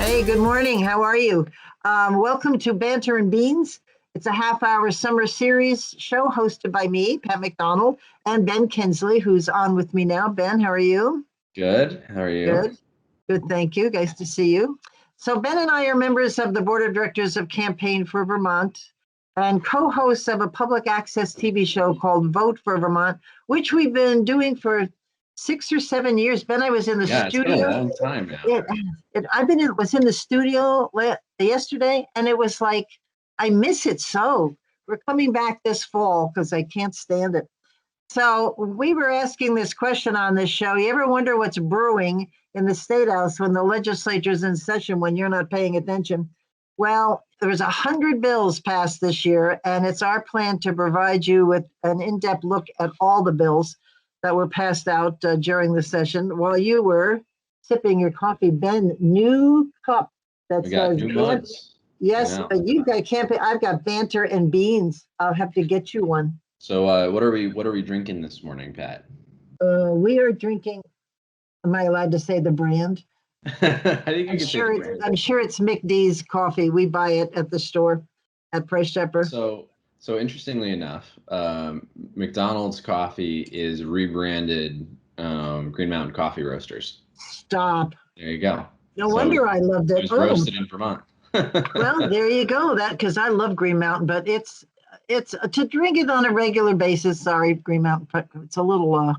Hey, good morning. How are you? Welcome to Banter and Beans. It's a half-hour summer series show hosted by me, Pat McDonald, and Ben Kinsley, who's on with me now. Ben, how are you? Good. How are you? Good. Good, thank you. Nice to see you. So Ben and I are members of the board of directors of Campaign for Vermont and co-hosts of a public access TV show called Vote for Vermont, which we've been doing for 6 or 7 years. Ben, I was in the Yeah, it's been a studio. long time now. Was in the studio yesterday, and it was like, I miss it so. We're coming back this fall because I can't stand it. So we were asking this question on this show. You ever wonder what's brewing in the State House when the legislature's in session when you're not paying attention? Well, there was 100 bills passed this year, and it's our plan to provide you with an in-depth look at all the bills that were passed out during the session while you were sipping your coffee. Ben, new cup that We got says new mugs. Yes, Yeah. you've got camping. I've got banter and beans. I'll have to get you one. So what are we drinking this morning, Pat? We are drinking. Am I allowed to say the brand? I think you can say the brand. I'm sure it's McD's coffee. We buy it at the store at Price Chopper. So interestingly enough, McDonald's coffee is rebranded Green Mountain Coffee Roasters. Stop. There you go. No wonder I loved it. It was roasted in Vermont. Well, there you go. That because I love Green Mountain, but it's to drink it on a regular basis. Sorry, Green Mountain, but it's a little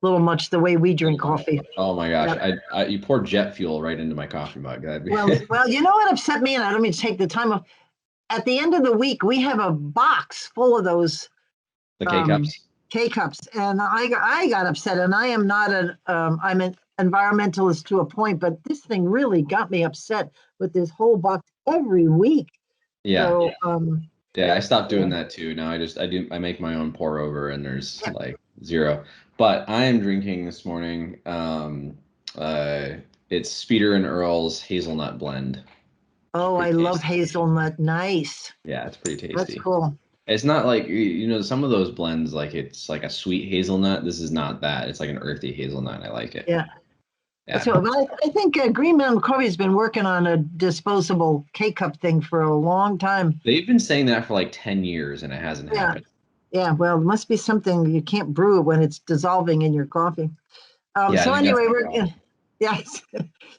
much the way we drink coffee. Oh my gosh! Yep. You poured jet fuel right into my coffee mug. Well, you know what upset me, and I don't mean to take the time off. At the end of the week, we have a box full of those the K-Cups. K-Cups, and I got upset, and I am not I'm an environmentalist to a point, but this thing really got me upset with this whole box every week. Yeah. So, yeah, I stopped doing that too. Now I make my own pour over, and there's like zero. But I am drinking this morning. It's Speeder and Earl's hazelnut blend. Oh, I love hazelnut. Nice. Yeah, it's pretty tasty. That's cool. It's not like, some of those blends, like it's like a sweet hazelnut. This is not that. It's like an earthy hazelnut. I like it. Yeah. So I think Green Mountain Coffee has been working on a disposable K-Cup thing for a long time. They've been saying that for like 10 years and it hasn't happened. Yeah, well, it must be something you can't brew when it's dissolving in your coffee. So anyway,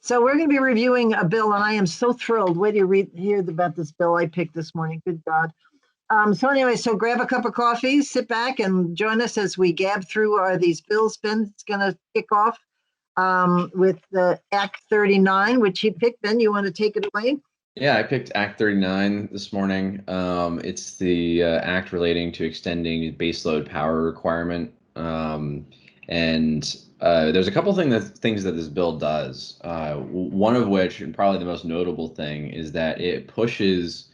so we're going to be reviewing a bill, and I am so thrilled. Wait till you hear about this bill I picked this morning. Good God. So grab a cup of coffee, sit back, and join us as we gab through these bills. Ben's going to kick off with the Act 39, which he picked. Ben, you want to take it away? Yeah, I picked Act 39 this morning. It's the act relating to extending baseload power requirement. And there's a couple things that this bill does. One of which, and probably the most notable thing, is that it pushes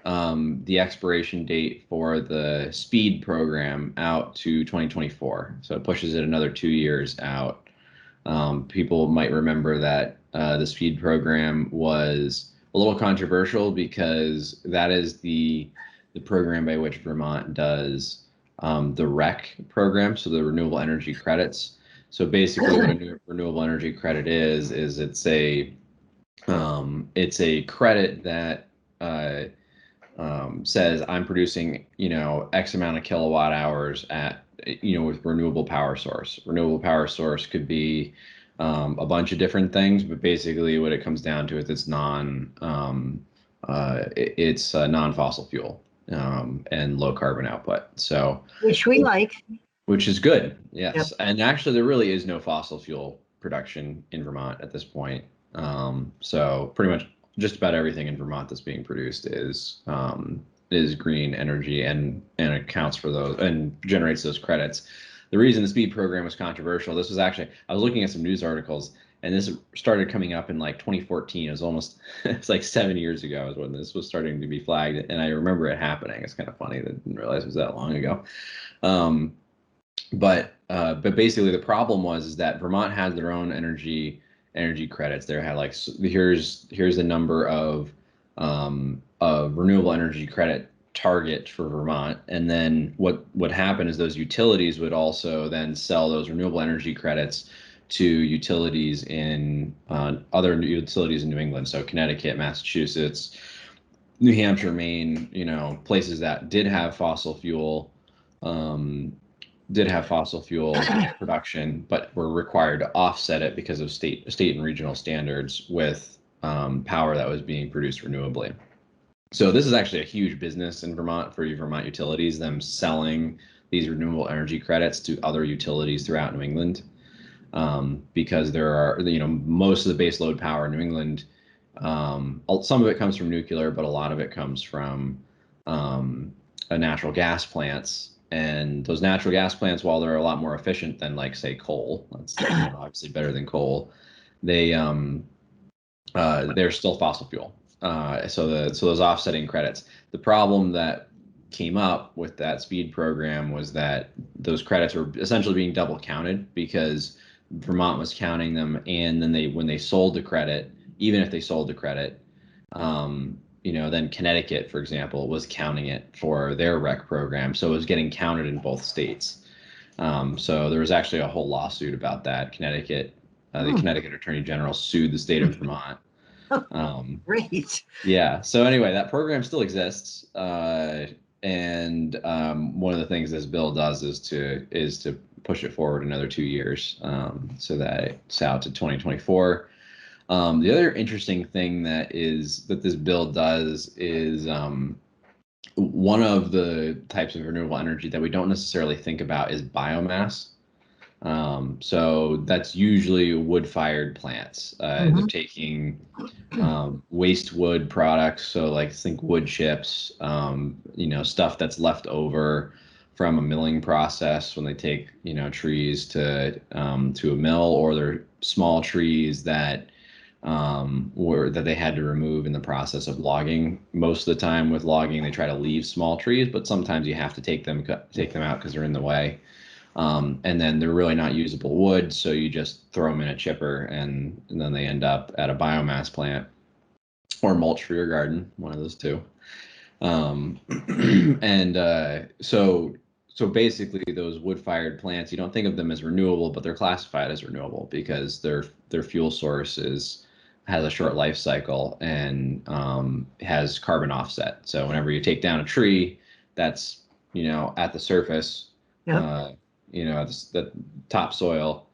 the expiration date for the SPEED program out to 2024. So it pushes it another 2 years out. People might remember that the SPEED program was a little controversial because that is the program by which Vermont does the REC program, so the renewable energy credits. So basically, what a renewable energy credit is it's a credit that says I'm producing X amount of kilowatt hours at with renewable power source. Renewable power source could be a bunch of different things, but basically what it comes down to is it's non-fossil fuel and low carbon output. So which we like. Which is good, yes. Yep. And actually, there really is no fossil fuel production in Vermont at this point. So pretty much just about everything in Vermont that's being produced is green energy and accounts for those and generates those credits. The reason the SPEED program was controversial, this was actually, I was looking at some news articles, and this started coming up in like 2014. It was it's like 7 years ago is when this was starting to be flagged, and I remember it happening. It's kind of funny that I didn't realize it was that long ago. But basically the problem is that Vermont has their own energy credits. They had like, here's the number of renewable energy credit target for Vermont, and then what would happen is those utilities would also then sell those renewable energy credits to utilities in other utilities in New England, so Connecticut, Massachusetts, New Hampshire, Maine, places that did have fossil fuel production, but were required to offset it because of state and regional standards with power that was being produced renewably. So this is actually a huge business in Vermont for Vermont utilities, them selling these renewable energy credits to other utilities throughout New England, because there are, most of the base load power in New England, some of it comes from nuclear, but a lot of it comes from natural gas plants. And those natural gas plants, while they're a lot more efficient than, like, say, coal, that's obviously better than coal, they're still fossil fuel. So those offsetting credits. The problem that came up with that speed program was that those credits were essentially being double counted, because Vermont was counting them, and then when they sold the credit, even if they sold the credit, then Connecticut, for example, was counting it for their rec program, so it was getting counted in both states. So there was actually a whole lawsuit about that. The Connecticut Attorney General sued the state of Vermont. Great. Yeah. So anyway, that program still exists, and one of the things this bill does is to push it forward another 2 years, so that it's out to 2024. The other interesting thing that this bill does is, one of the types of renewable energy that we don't necessarily think about is biomass. So that's usually wood-fired plants. They're taking waste wood products, so, like, think wood chips, stuff that's left over from a milling process when they take, trees to a mill, or they're small trees that they had to remove in the process of logging. Most of the time with logging, they try to leave small trees, but sometimes you have to take them out because they're in the way. And then they're really not usable wood, so you just throw them in a chipper, and then they end up at a biomass plant or mulch for your garden, one of those two. So basically, those wood-fired plants, you don't think of them as renewable, but they're classified as renewable because their fuel source has a short life cycle and has carbon offset. So whenever you take down a tree that's at the surface, Yep. the topsoil,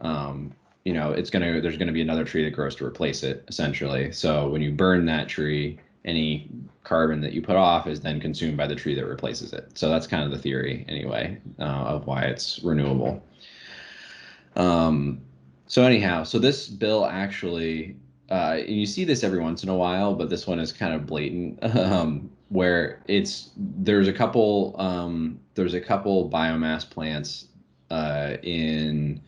there's gonna be another tree that grows to replace it, essentially. So when you burn that tree, any carbon that you put off is then consumed by the tree that replaces it. So that's kind of the theory, anyway, of why it's renewable. So anyhow, so this bill actually, you see this every once in a while, but this one is kind of blatant, where there's a couple biomass plants in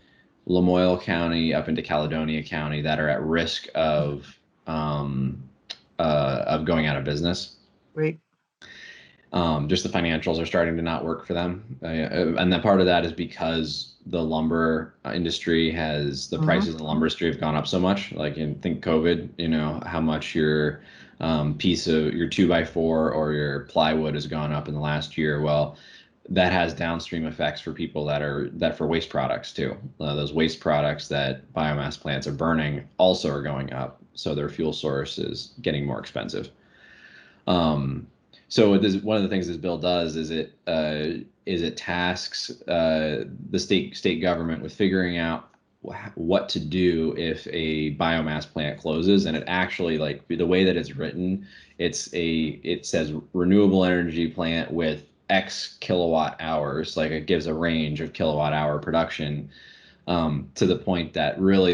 Lamoille County up into Caledonia County that are at risk of going out of business. Great. Just the financials are starting to not work for them, and then part of that is because the lumber industry the prices in the lumber industry have gone up so much. Like, think COVID, how much your piece of your 2x4 or your plywood has gone up in the last year. Well, that has downstream effects for people for waste products too. Those waste products that biomass plants are burning also are going up, so their fuel source is getting more expensive. So one of the things this bill does is it tasks the state government with figuring out what to do if a biomass plant closes. And it actually, like, the way that it's written, it says renewable energy plant with X kilowatt hours. Like, it gives a range of kilowatt hour production, to the point that really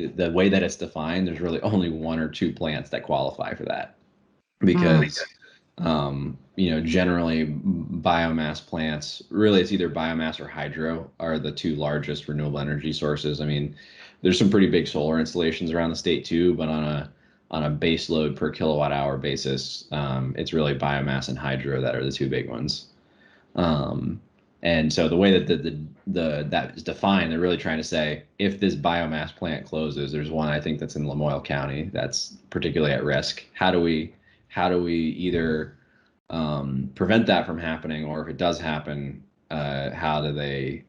the way that it's defined, there's really only one or two plants that qualify for that, because generally biomass plants, really it's either biomass or hydro are the two largest renewable energy sources. I mean, there's some pretty big solar installations around the state too, but on a base load per kilowatt hour basis, it's really biomass and hydro that are the two big ones. And so the way that that is defined, they're really trying to say, if this biomass plant closes, there's one, I think, that's in Lamoille County that's particularly at risk. How do we either prevent that from happening, or if it does happen, how do they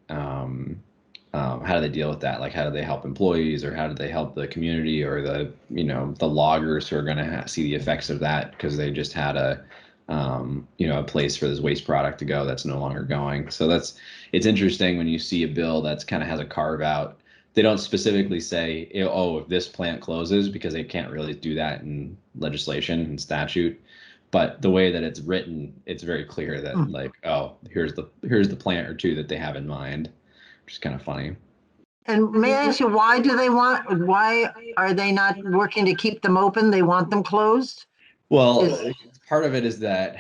how do they deal with that? Like, how do they help employees, or how do they help the community, or the, the loggers who are going to see the effects of that because they just had a place for this waste product to go that's no longer going. So it's interesting when you see a bill that's kind of has a carve out. They don't specifically say, oh, if this plant closes, because they can't really do that in legislation and statute. But the way that it's written, it's very clear that, Hmm. like, oh, here's the plant or two that they have in mind, which is kind of funny. And may I ask you, why are they not working to keep them open? They want them closed? Well, Is part of it is that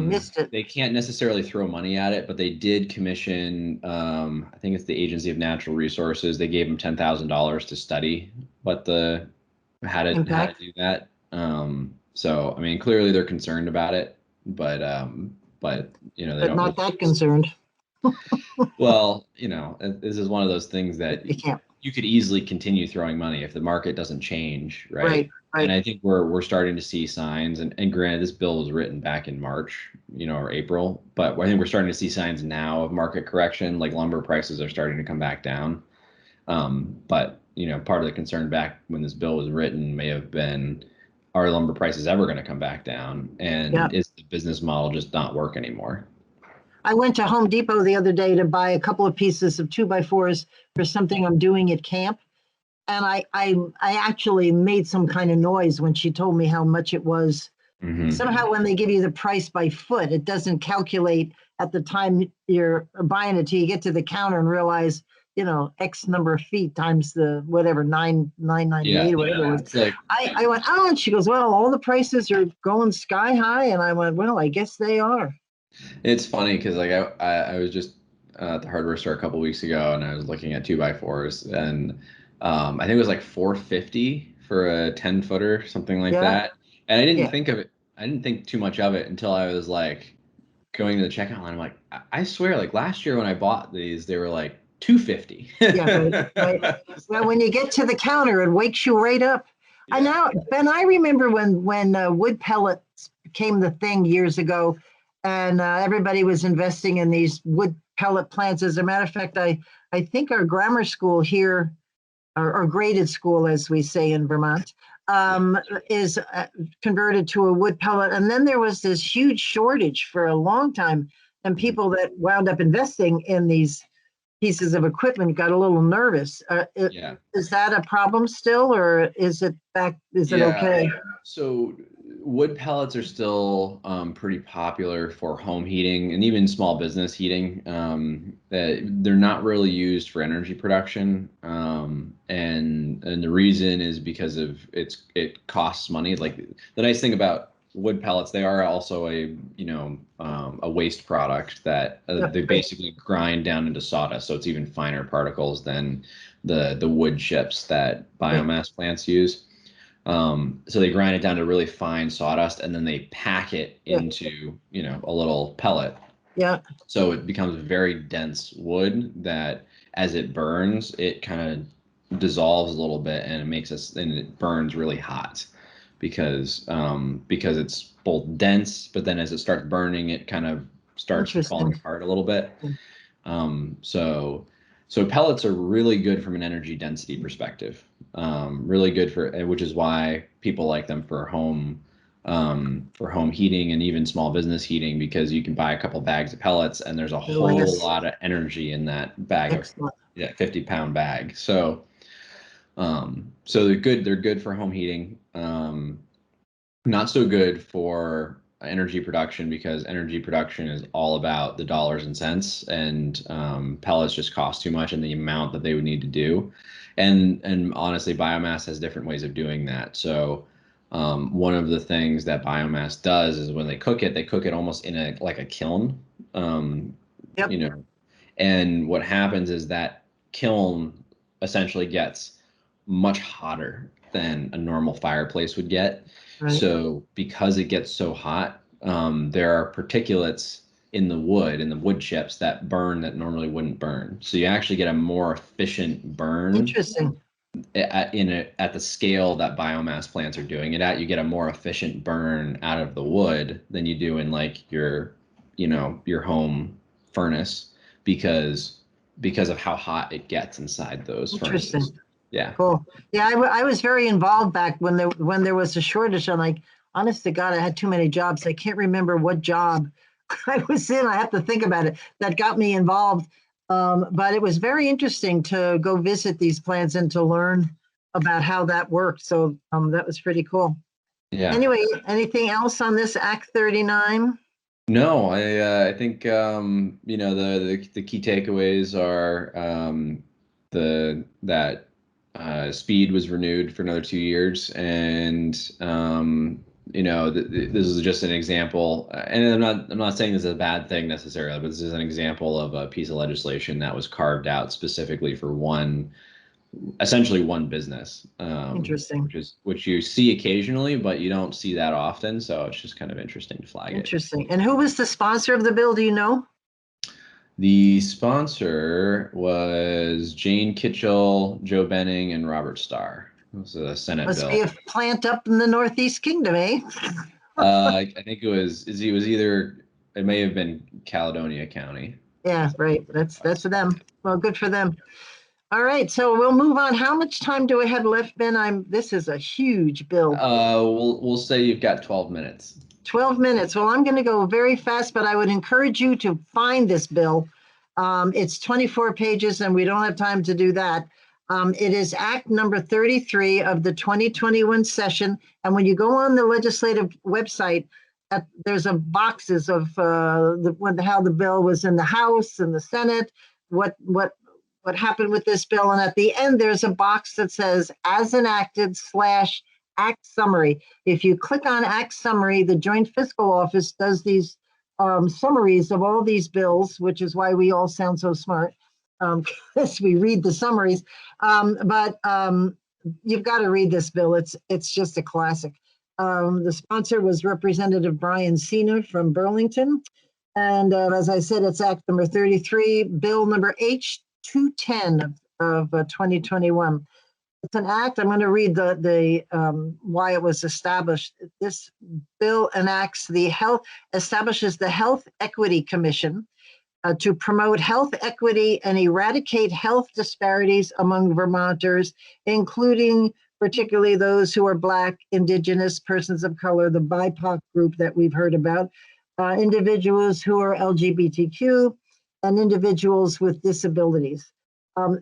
missed it. they can't necessarily throw money at it, but they did commission, I think it's the Agency of Natural Resources. They gave them $10,000 to study what the how to Impact, do that. So I mean, clearly they're concerned about it, but they but don't not really. that concerned. Well, this is one of those things that They can't. you could easily continue throwing money if the market doesn't change, right? Right, And right. I think we're starting to see signs, and granted, this bill was written back in March, or April, but I think we're starting to see signs now of market correction, like lumber prices are starting to come back down. But part of the concern back when this bill was written may have been, are lumber prices ever going to come back down? Yeah. And is the business model just not work anymore? I went to Home Depot the other day to buy a couple of pieces of 2x4s for something I'm doing at camp. And I actually made some kind of noise when she told me how much it was. Hmm. Somehow when they give you the price by foot, it doesn't calculate at the time you're buying it till you get to the counter and realize, X number of feet times the whatever, 9,998 Yeah, or whatever it was. it's like I went, oh, and she goes, well, all the prices are going sky high. And I went, well, I guess they are. it's funny because like I was just at the hardware store a couple weeks ago, and I was looking at 2x4s, and I think it was like 450 for a 10-footer, something like Yeah. that. And I didn't Yeah. think of it. I didn't think too much of it until I was like going to the checkout line. I'm like, I swear, like last year when I bought these, they were like 250. Yeah, right, right. Well, when you get to the counter, it wakes you right up. I Yeah. now, Ben, I remember when wood pellets became the thing years ago, and everybody was investing in these wood pellet plants. As a matter of fact, I think our grammar school here, or graded school, as we say in Vermont, Yeah. is converted to a wood pellet. And then there was this huge shortage for a long time, and Mhm. people that wound up investing in these pieces of equipment got a little nervous. Yeah. Is that a problem still, or is it back? Is it Yeah. okay? So wood pellets are still pretty popular for home heating and even small business heating. They're not really used for energy production, and the reason is because of it costs money. Like the nice thing about wood pellets, they are also a waste product that Yeah, they right. basically grind down into sawdust, so it's even finer particles than the wood chips that Yeah, biomass plants use. So they grind it down to really fine sawdust, and then they pack it yeah, into, a little pellet. yeah. So it becomes very dense wood that as it burns, it kind of dissolves a little bit, and it burns really hot because it's both dense, but then as it starts burning, it kind of starts falling Interesting. apart a little bit. So pellets are really good from an energy density perspective. Really good which is why people like them for home heating and even small business heating, because you can buy a couple bags of pellets and there's a It'll whole last. lot of energy in that bag of, Excellent. yeah, 50-pound bag. So they're good for home heating. Not so good for energy production, because energy production is all about the dollars and cents, and pellets just cost too much, and the amount that they would need to do. And honestly, biomass has different ways of doing that. So one of the things that biomass does is when they cook it almost in a like a kiln, um, Yep. you know, and what happens is that kiln essentially gets much hotter than a normal fireplace would get. Right. So because it gets so hot, there are particulates in the wood chips that burn that normally wouldn't burn. So you actually get a more efficient burn Interesting. at the scale that biomass plants are doing it at. You get a more efficient burn out of the wood than you do in like your home furnace, because because of how hot it gets inside those Interesting. furnaces. Yeah. Cool. Yeah, I was very involved back when there was a shortage. I'm like, honest to God, I had too many jobs. I can't remember what job I was in. I have to think about it. That got me involved. But it was very interesting to go visit these plants and to learn about how that worked. So that was pretty cool. Yeah. Anyway, anything else on this Act 39? No, I think the key takeaways are the that speed was renewed for another 2 years, and this is just an example. And I'm not saying this is a bad thing necessarily, but this is an example of a piece of legislation that was carved out specifically for essentially one business, Interesting. which you see occasionally, but you don't see that often. So it's just kind of interesting to flag it. Interesting. And who was the sponsor of the bill? Do you know? The sponsor was Jane Kitchell, Joe Benning, and Robert Starr. It was a Senate Must bill. be a plant up in the Northeast Kingdom, eh? I think it was either, it may have been Caledonia County. Yeah, right. That's for them. Well, good for them. All right, so we'll move on. How much time do we have left, Ben? This is a huge bill. We'll say you've got 12 minutes. 12 minutes. Well, I'm going to go very fast, but I would encourage you to find this bill. It's 24 pages, and we don't have time to do that. It is Act number 33 of the 2021 session. And when you go on the legislative website, there's a boxes of how the bill was in the House and the Senate, what happened with this bill. And at the end, there's a box that says as enacted / Act Summary. If you click on Act Summary, the Joint Fiscal Office does these summaries of all these bills, which is why we all sound so smart, because we read the summaries. But you've got to read this bill. It's just a classic. The sponsor was Representative Brian Cena from Burlington. And as I said, it's Act number 33, Bill number H210 of 2021. It's an act. I'm going to read the why it was established. This bill establishes the Health Equity Commission to promote health equity and eradicate health disparities among Vermonters, including particularly those who are Black, Indigenous, persons of color, the BIPOC group that we've heard about, individuals who are LGBTQ, and individuals with disabilities.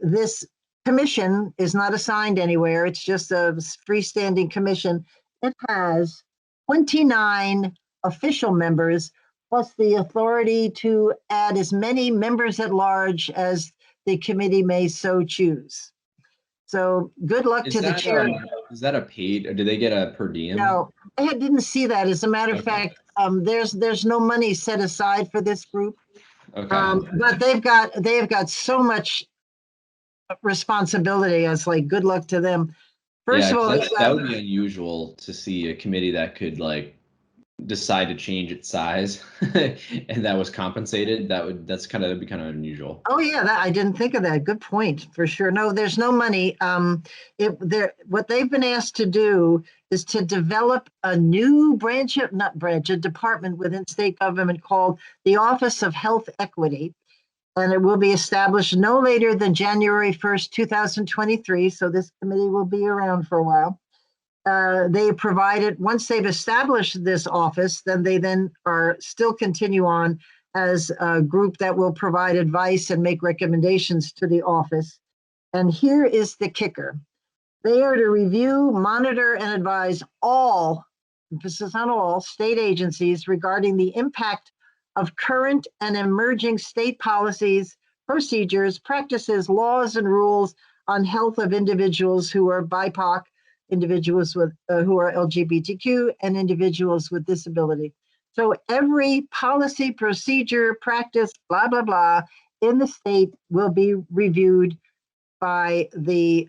This commission is not assigned anywhere. It's just a freestanding commission. It has 29 official members, plus the authority to add as many members at large as the committee may so choose. So good luck to the chair. Is that a paid, or do they get a per diem? No, I didn't see that. As a matter of fact, there's no money set aside for this group. Okay. But they've got so much responsibility. It's like good luck to them. First of all, that would be unusual to see a committee that could decide to change its size and that was compensated. That'd be kind of unusual. Oh yeah, I didn't think of that. Good point, for sure. No, there's no money. What they've been asked to do is to develop a new department within state government called the Office of Health Equity. And it will be established no later than January 1st, 2023. So this committee will be around for a while. They provided, once they've established this office, then they still continue on as a group that will provide advice and make recommendations to the office. And here is the kicker. They are to review, monitor, and advise all, emphasis on all, state agencies regarding the impact of current and emerging state policies, procedures, practices, laws, and rules on health of individuals who are BIPOC, individuals with who are LGBTQ, and individuals with disability. So every policy, procedure, practice, blah, blah, blah, in the state will be reviewed by the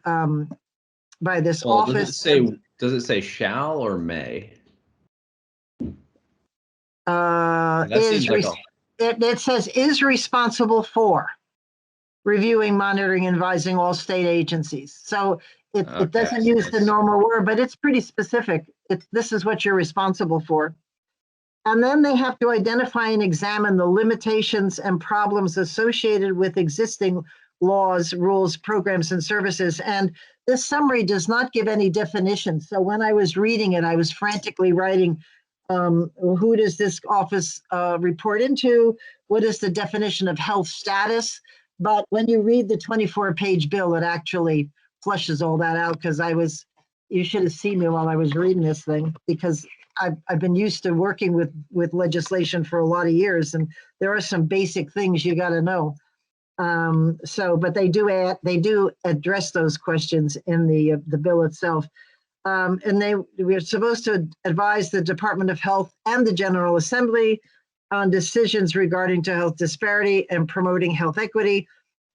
by this office. Does it say shall or may? It says is responsible for reviewing, monitoring, and advising all state agencies. So it doesn't use the normal word, but it's pretty specific. This is what you're responsible for. And then they have to identify and examine the limitations and problems associated with existing laws, rules, programs, and services. And this summary does not give any definition. So when I was reading it, I was frantically writing, who does this office report into? What is the definition of health status? But when you read the 24-page bill, it actually flushes all that out, because you should have seen me while I was reading this thing, because I've been used to working with legislation for a lot of years, and there are some basic things you got to know. But they do address those questions in the bill itself. And we're supposed to advise the Department of Health and the General Assembly on decisions regarding to health disparity and promoting health equity,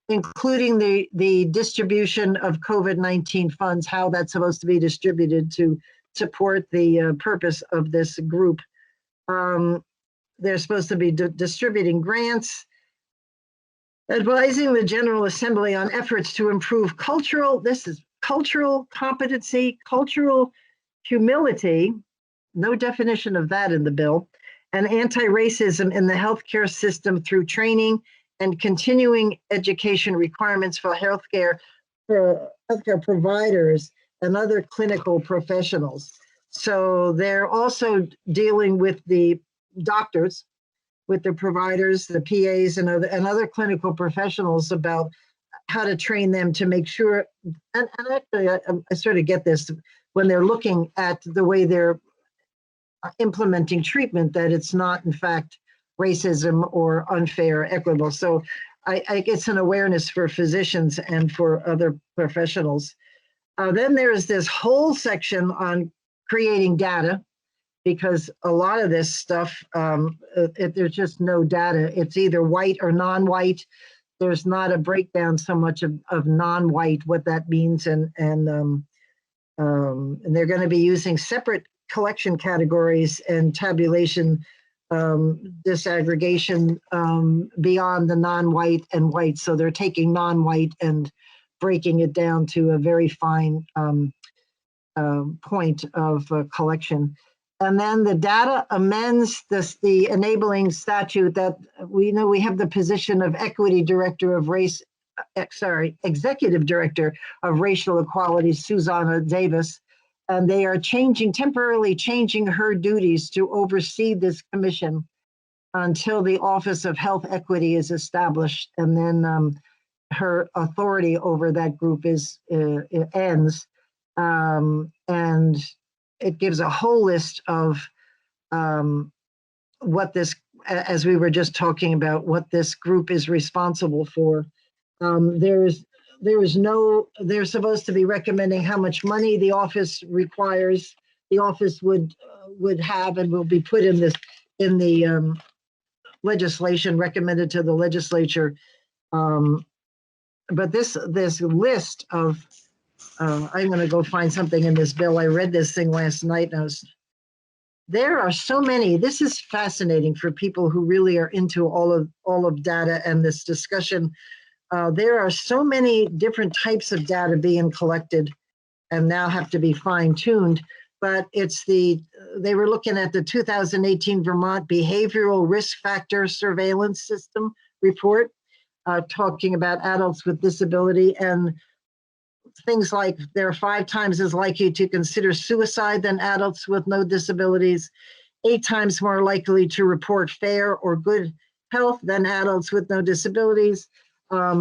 including the distribution of COVID-19 funds, how that's supposed to be distributed to support the purpose of this group. They're supposed to be distributing grants, advising the General Assembly on efforts to improve cultural competency, cultural humility, no definition of that in the bill, and anti-racism in the healthcare system through training and continuing education requirements for healthcare providers and other clinical professionals. So they're also dealing with the doctors, with the providers, the PAs, and other clinical professionals about how to train them to make sure, and actually I sort of get this when they're looking at the way they're implementing treatment, that it's not in fact racism or unfair, equitable. So I it's an awareness for physicians and for other professionals. Then there's this whole section on creating data, because a lot of this stuff, there's just no data. It's either white or non-white. There's not a breakdown so much of non-white, what that means, and they're going to be using separate collection categories and tabulation disaggregation beyond the non-white and white. So they're taking non-white and breaking it down to a very fine point of collection. And then the data amends the enabling statute that we know we have the position of executive director of racial equality, Susanna Davis, and they are temporarily changing her duties to oversee this commission until the Office of Health Equity is established, and then her authority over that group ends, and it gives a whole list of what this, as we were just talking about, what this group is responsible for. They're supposed to be recommending how much money the office requires. The office would have and will be put in the legislation recommended to the legislature. But this list of, I'm going to go find something in this bill. I read this thing last night, and there are so many. This is fascinating for people who really are into all of data and this discussion. There are so many different types of data being collected and now have to be fine-tuned, but they were looking at the 2018 Vermont Behavioral Risk Factor Surveillance System report, talking about adults with disability, and things like they're 5 times as likely to consider suicide than adults with no disabilities, 8 times more likely to report fair or good health than adults with no disabilities. A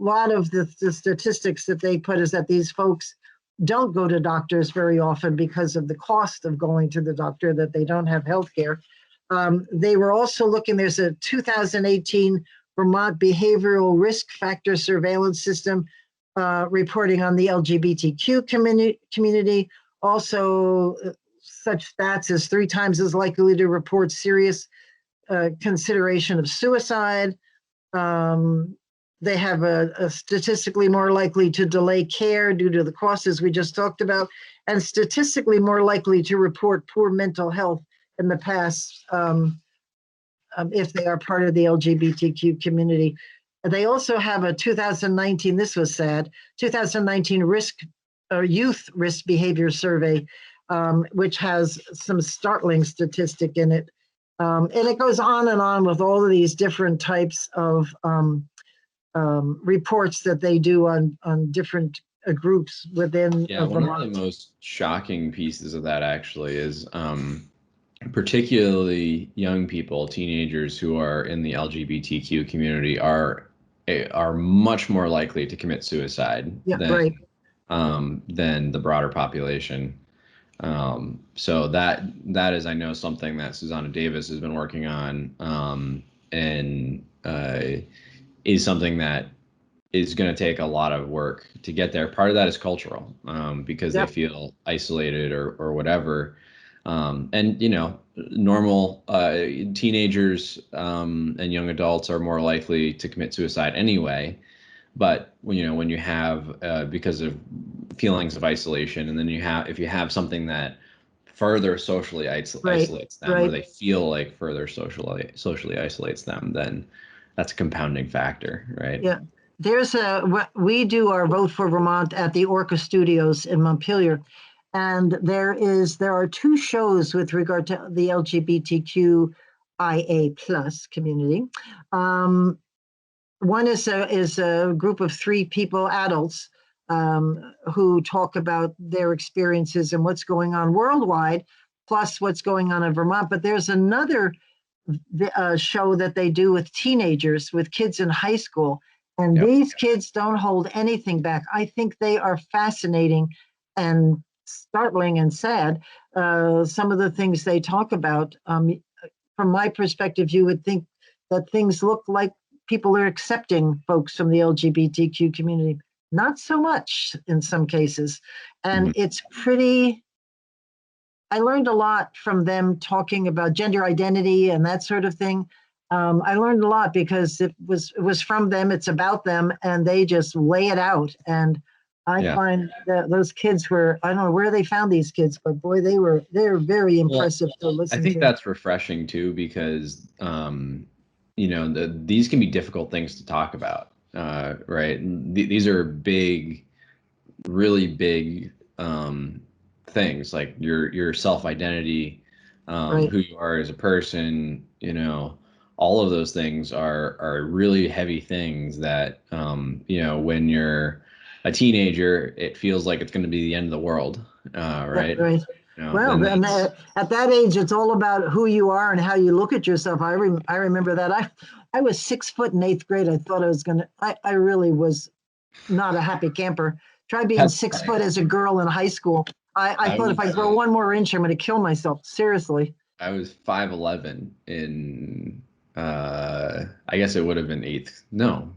lot of the statistics that they put is that these folks don't go to doctors very often because of the cost of going to the doctor, that they don't have health care. They were also looking, there's a 2018 Vermont Behavioral Risk Factor Surveillance System reporting on the LGBTQ community. Also, such stats as 3 times as likely to report serious consideration of suicide. They have a statistically more likely to delay care due to the costs, as we just talked about, and statistically more likely to report poor mental health in the past if they are part of the LGBTQ community. They also have a 2019, this was sad, 2019 youth risk behavior survey, which has some startling statistic in it. And it goes on and on with all of these different types of reports that they do on different groups within Yeah, one of the Vermont. most shocking pieces of that actually is particularly young people, teenagers who are in the LGBTQ community are much more likely to commit suicide Yeah, right. than the broader population. So that is, I know, something that Susanna Davis has been working on, and is something that is going to take a lot of work to get there. Part of that is cultural, because they Yep, feel isolated or whatever. And normal teenagers and young adults are more likely to commit suicide anyway. But when you have because of feelings of isolation, and then if you have something that further socially right, isolates them, or right. they feel like further socially isolates them, then that's a compounding factor, right? Yeah. We do our Vote for Vermont at the Orca Studios in Montpelier. And there are two shows with regard to the LGBTQIA plus community. Um, One is a group of three people, adults, who talk about their experiences and what's going on worldwide, plus what's going on in Vermont. But there's another show that they do with teenagers, with kids in high school. And Yep. these kids don't hold anything back. I think they are fascinating and startling and sad. Some of the things they talk about, from my perspective, you would think that things look like people are accepting folks from the LGBTQ community. Not so much in some cases. And Mhm. it's pretty, I learned a lot from them talking about gender identity and that sort of thing. I learned a lot because it was from them, it's about them, and they just lay it out. And I Yeah. find that those kids were, I don't know where they found these kids, but boy, they're very Well, impressive to I listen think to. that's refreshing too, because these can be difficult things to talk about, right? These are big, really big things, like your self identity, Right, who you are as a person. All of those things are really heavy things that when you're a teenager, it feels like it's going to be the end of the world, yeah, right? right. Well, Then then that's at that age, it's all about who you are and how you look at yourself. I remember that. I was 6 foot in eighth grade. I thought I was gonna. I really was not a happy camper. Try being that's 6 foot funny. as a girl in high school. I I thought if I was grow one more inch, I'm going to kill myself. Seriously. I was 5'11" in I guess it would have been eighth. No,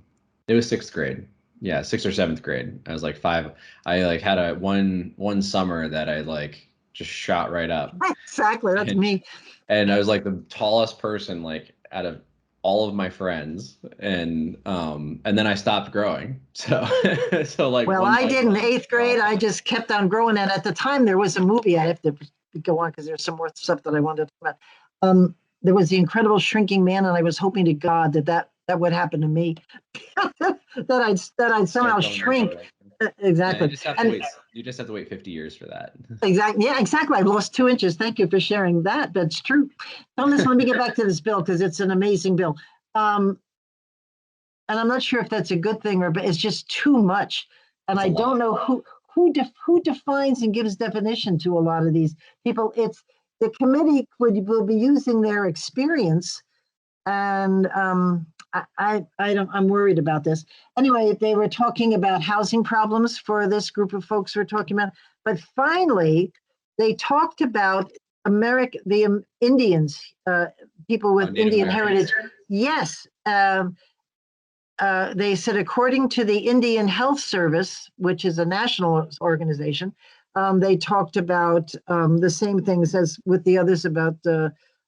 it was sixth grade. Yeah, sixth or seventh grade. I was like five. I like had a one summer that I like just shot right up, Exactly. That's and me. and I was like the tallest person like out of all of my friends, and then I stopped growing. So so like Well, once I I did in crossed eighth grade. 12. I just kept on growing. And at the time, there was a movie. I have to go on because there's some more stuff that I wanted to talk about. There was The Incredible Shrinking Man, and I was hoping to God that would happen to me, that I'd somehow Start going in that shrink. direction. Yeah, Exactly. And you just have to wait 50 years for that. exactly. Yeah, exactly. I've lost 2 inches. Thank you for sharing that. That's true. Now, listen, let me get back to this bill because it's an amazing bill. Um, and I'm not sure if that's a good thing or, but it's just too much. And It's a I don't lot. know who defines and gives definition to a lot of these people. It's the committee will be using their experience, and I don't, I'm worried about this. Anyway, they were talking about housing problems for this group of folks we're talking about, but finally, they talked about the Indians, people with Native Indian heritage. Americans. Yes, they said, according to the Indian Health Service, which is a national organization, they talked about the same things as with the others about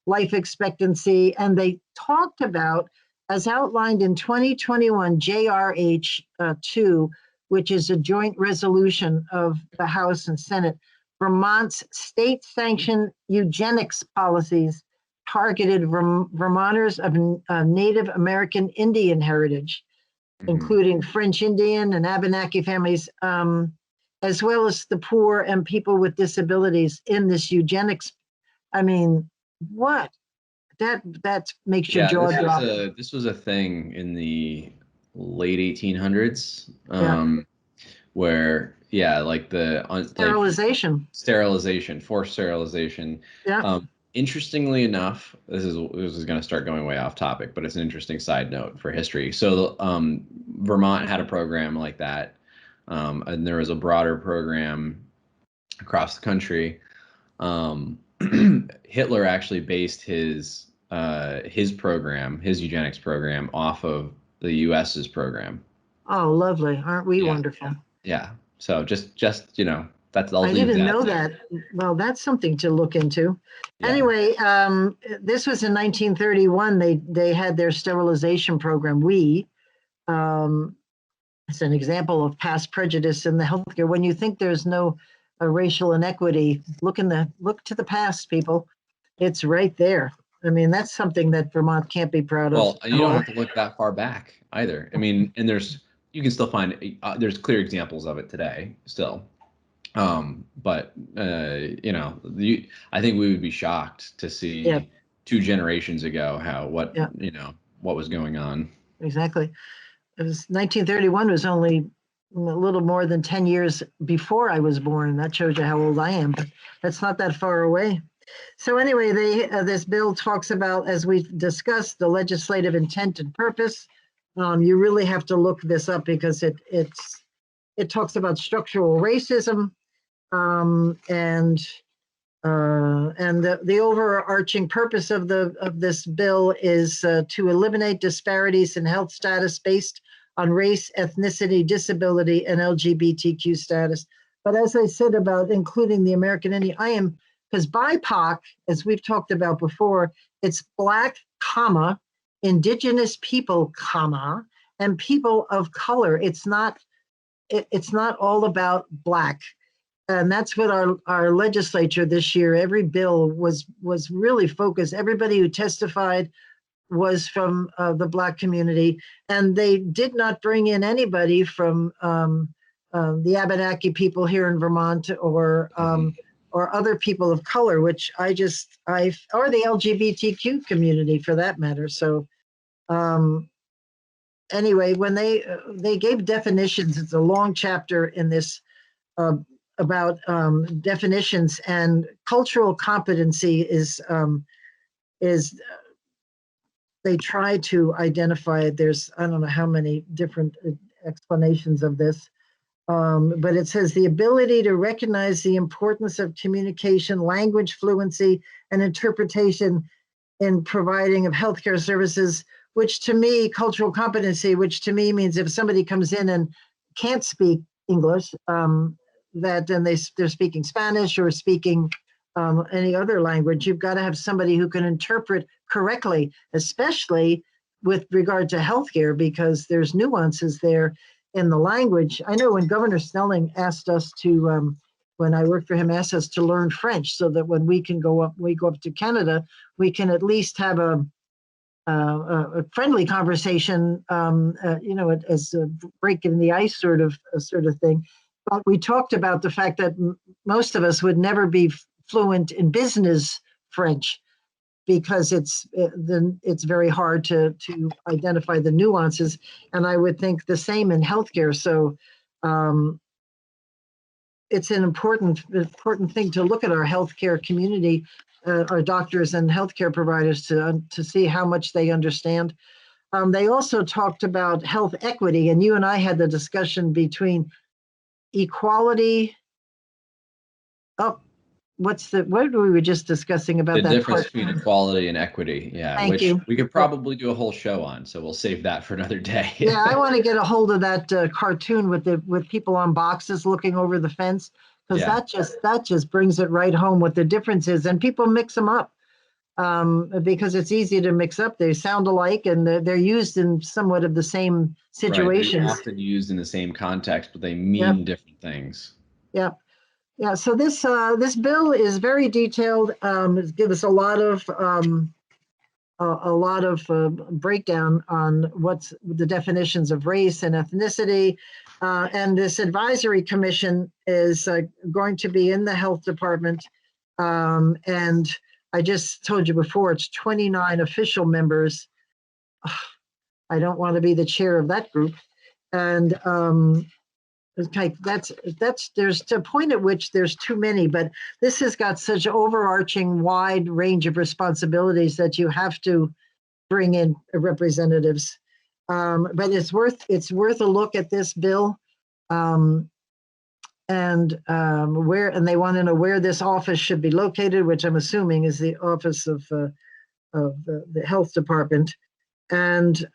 life expectancy. And they talked about, as outlined in 2021 JRH 2, which is a joint resolution of the House and Senate, Vermont's state sanctioned eugenics policies targeted Vermonters of Native American Indian heritage, Mhm. including French Indian and Abenaki families, as well as the poor and people with disabilities in this eugenics. I mean, what? That makes your Yeah, jaw drop. this was a thing in the late 1800s, Yeah. where like like Sterilization. sterilization, forced sterilization. Yeah. Interestingly enough, this is going to start going way off topic, but it's an interesting side note for history. So Vermont had a program like that, and there was a broader program across the country. Hitler actually based his program, his eugenics program, off of the U.S.'s program. Oh, lovely. Aren't we Yeah, wonderful? yeah. So just that's I'll I leave didn't that know there. that. Well, that's something to look into. Yeah. Anyway, this was in 1931. They had their sterilization program. It's an example of past prejudice in the healthcare. When you think there's no racial inequity, look to the past, people. It's right there. I mean, that's something that Vermont can't be proud of Well, and at you don't all. have to look that far back either. I mean, and you can still find there's clear examples of it today still. But I think we would be shocked to Yeah, see 2 generations ago yeah, what was going on. exactly. It was 1931 was only a little more than 10 years before I was born. That shows you how old I am, but that's not that far away. So anyway, this bill talks about, as we've discussed, the legislative intent and purpose. You really have to look this up because it talks about structural racism, and the overarching purpose of this bill is to eliminate disparities in health status based on race, ethnicity, disability, and LGBTQ status. But as I said about including the American Indian, I am, because BIPOC, as we've talked about before, it's Black, comma, Indigenous people, comma, and people of color. It's not all about Black. And that's what our legislature this year, every bill was really focused. Everybody who testified was from the Black community, and they did not bring in anybody from the Abenaki people here in Vermont or other people of color, which or the LGBTQ community for that matter. So anyway, when they gave definitions, it's a long chapter in this uh, about definitions, and cultural competency is they try to identify it. There's I don't know how many different explanations of this, but it says the ability to recognize the importance of communication, language fluency, and interpretation in providing of healthcare services, which to me, cultural competency, which to me means if somebody comes in and can't speak English, that then they're speaking Spanish or speaking any other language, you've got to have somebody who can interpret correctly, especially with regard to healthcare, because there's nuances there in the language. I know when Governor Snelling asked us to, when I worked for him, asked us to learn French so that when we go up to Canada, we can at least have a friendly conversation, as a break in the ice sort of thing. But we talked about the fact that most of us would never be fluent in business French because it's very hard to identify the nuances, and I would think the same in healthcare. So it's an important thing to look at our healthcare community, our doctors and healthcare providers to see how much they understand. They also talked about health equity, and you and I had the discussion between equality. Oh, what we were just discussing about The that difference part? between equality and equity, yeah, Thank which you. we could Yeah. probably do a whole show on, so we'll save that for another day. Yeah, I want to get a hold of that cartoon with people on boxes looking over the fence, because Yeah, that just brings it right home what the difference is, and people mix them up because it's easy to mix up. They sound alike, and they're used in somewhat of the same right. They're situations. often used in the same context, but they Yep, mean different things. yep, yeah. So this bill is very detailed. It gives us a lot of breakdown on what's the definitions of race and ethnicity. And this advisory commission is going to be in the health department. And I just told you before, it's 29 official members. I don't want to be the chair of that group. And okay, that's there's a point at which there's too many, but this has got such overarching wide range of responsibilities that you have to bring in representatives. But it's worth a look at this bill. And they want to know where this office should be located, which I'm assuming is the office of the health department. And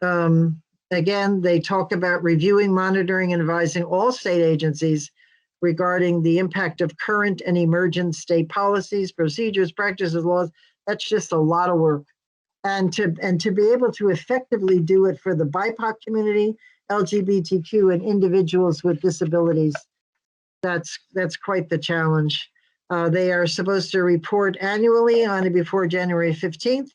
again, they talk about reviewing, monitoring, and advising all state agencies regarding the impact of current and emergent state policies, procedures, practices, laws. That's just a lot of work. And to be able to effectively do it for the BIPOC community, LGBTQ, and individuals with disabilities, that's quite the challenge. They are supposed to report annually on and before January 15th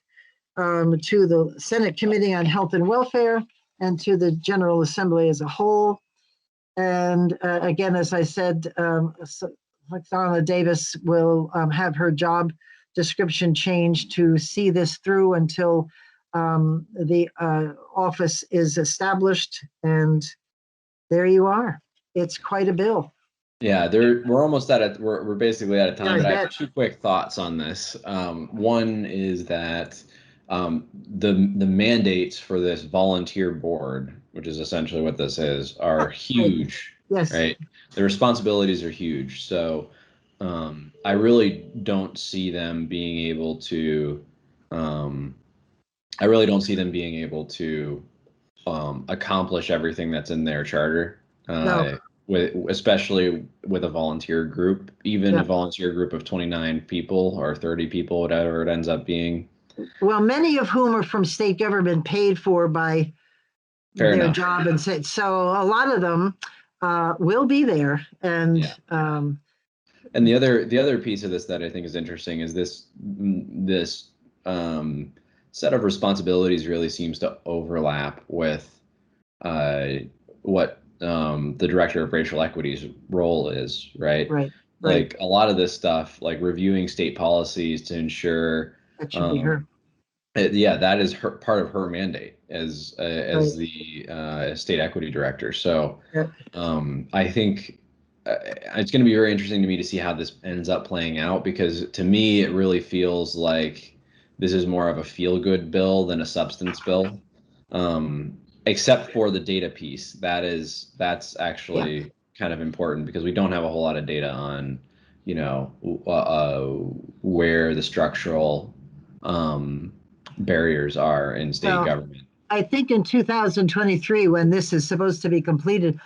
to the Senate Committee on Health and Welfare and to the General Assembly as a whole. And again, as I said, Donna Davis will have her job description changed to see this through until the office is established. And there you are. It's quite a bill. Yeah, we're almost at it. We're basically out of time, Yeah, but I have two quick thoughts on this. One is that the mandates for this volunteer board, which is essentially what this is, are huge. Yes. Right? The responsibilities are huge. So I really don't see them being able to. I really don't see them being able to accomplish everything that's in their charter. No. Especially with a volunteer group, even Yeah. a volunteer group of 29 people or 30 people, whatever it ends up being. Well, many of whom are from state government paid for by their job. And so a lot of them will be there. And and the other piece of this that I think is interesting is this set of responsibilities really seems to overlap with what the director of racial equity's role is, right? Right. Like a lot of this stuff, like reviewing state policies to ensure that should be her. Yeah, that is part of her mandate as the state equity director. So I think it's going to be very interesting to me to see how this ends up playing out, because to me it really feels like this is more of a feel-good bill than a substance bill. Except for the data piece. That's actually kind of important because we don't have a whole lot of data on, where the structural barriers are in state government. I think in 2023, when this is supposed to be completed,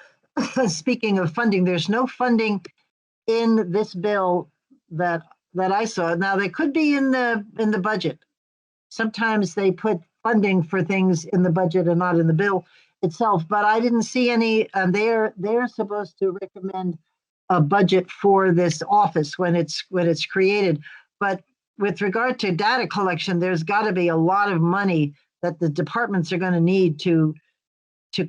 speaking of funding, there's no funding in this bill that I saw. Now, they could be in the budget. Sometimes they put funding for things in the budget and not in the bill itself, but I didn't see any. They're supposed to recommend a budget for this office when it's created. But with regard to data collection, there's got to be a lot of money that the departments are going to need to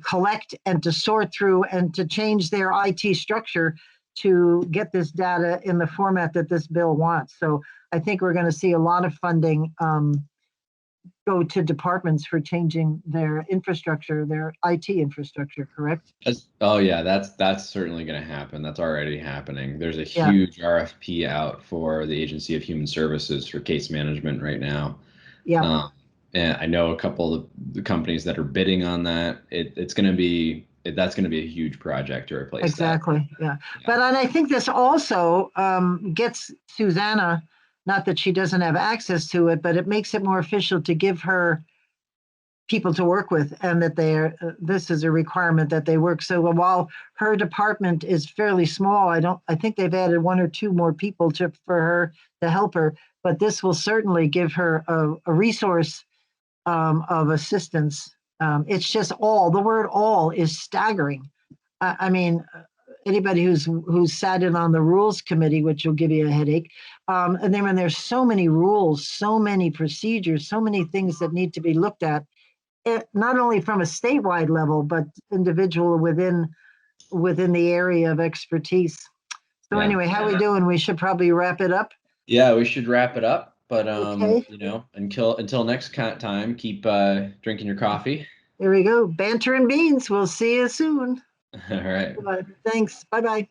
collect and to sort through and to change their IT structure to get this data in the format that this bill wants. So I think we're going to see a lot of funding go to departments for changing their infrastructure, their IT infrastructure, correct? Oh yeah, that's certainly going to happen. That's already happening. There's a huge RFP out for the Agency of Human Services for case management right now. Yeah. And I know a couple of the companies that are bidding on that. That's going to be a huge project to replace exactly. That. Yeah. But and I think this also gets Susanna, not that she doesn't have access to it, but it makes it more official to give her people to work with, and that this is a requirement that they work. So while her department is fairly small, I think they've added one or two more people for her to help her, but this will certainly give her a resource of assistance. It's just the word all is staggering. I mean, anybody who's sat in on the rules committee, which will give you a headache. And then when there's so many rules, so many procedures, so many things that need to be looked at, not only from a statewide level, but individual within the area of expertise. So anyway, how are we doing? We should probably wrap it up. Yeah, we should wrap it up. But until next time, keep drinking your coffee. There we go. Banter and beans. We'll see you soon. All right. Thanks. Bye bye.